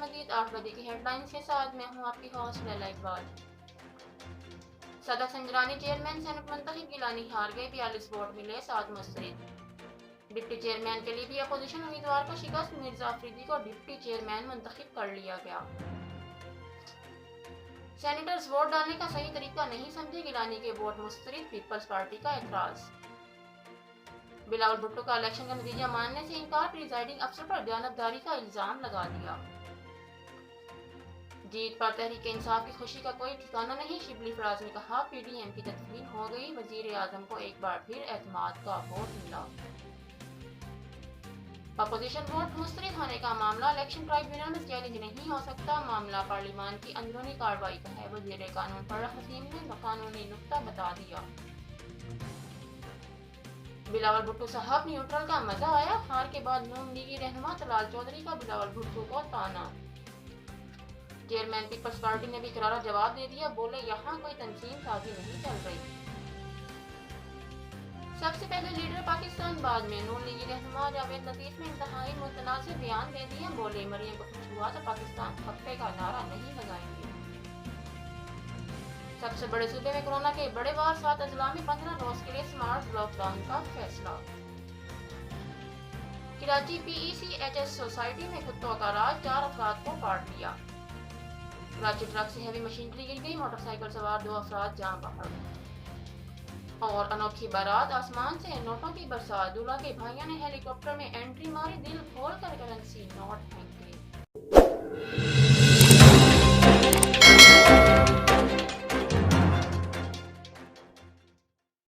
आमदीद 8 बजे की हेडलाइंस के साथ मैं हूं आपकी होस्ट लैला इकबाल। सदर संजरानी चेयरमैन सेनेट मुंतखब गिलानी हार गए, 42 वोट मिले, 7 मुस्तरद। डिप्टी चेयरमैन के लिए भी अपोजिशन उम्मीदवार को शिकस्त, मिर्जा अफरीदी को डिप्टी चेयरमैन मुंतखब कर लिया गया। सेनेटर्स वोट डालने का सही तरीका नहीं समझे, गिलानी के वोट मुस्तरद, पीपल्स पार्टी का एतराज। बिलावल भुट्टो का इलेक्शन का नतीजा मानने से इनकार, प्रिजाइडिंग अफसर पर जानबदारी का इल्जाम लगा दिया। जीत पर तहरीक इंसाफ की खुशी का कोई ठिकाना नहीं, शिबली फराज ने कहा पीडीएम की तदफीन हो गई, वजीर आजम को एक बार फिर एतमाद का वोट मिला। अपोजिशन वोट मुस्तरद होने का मामला इलेक्शन ट्राइब्यूनल में चैलेंज नहीं हो सकता, मामला पार्लियामान की अंदरूनी कार्रवाई का है, वजीर कानून फर्रुख हसीन ने कानूनी नुक्ता बता दिया। बिलावल भुट्टो साहब न्यूट्रल का मजा आया, हार के बाद नून लीगी रहनुमा तलाल चौधरी का बिलावल भुट्टो को ताना। चेयरमैन पीपल्स पार्टी ने भी करारा जवाब दे दिया, बोले यहाँ कोई तंजीम साजी नहीं चल रही। सबसे पहले लीडर पाकिस्तान, बाद में नून लीगी रहनुमा जावेद लतीफ ने इंतहाई मुतनासिब बयान दे दिए, बोले मरियम को कुछ हुआ तो पाकिस्तान खप्पे का नारा नहीं लगाएंगे। सबसे बड़े सूबे में कोरोना के बड़े वार, 7 अजला में 15 रोज के लिए स्मार्ट लॉकडाउन का फैसला। कराची PECHS सोसाइटी में कुत्तों का राज, 4 अफराद को काट लिया। कराची ट्रक से हैवी मशीनरी गिर गई, मोटरसाइकिल सवार 2 अफराद जान बहक। और अनोखी बारात, आसमान से नोटों की बरसात, दूल्हा के भाइयों ने हेलीकॉप्टर में एंट्री मारी, दिल खोल कर करेंसी नोट फेंके।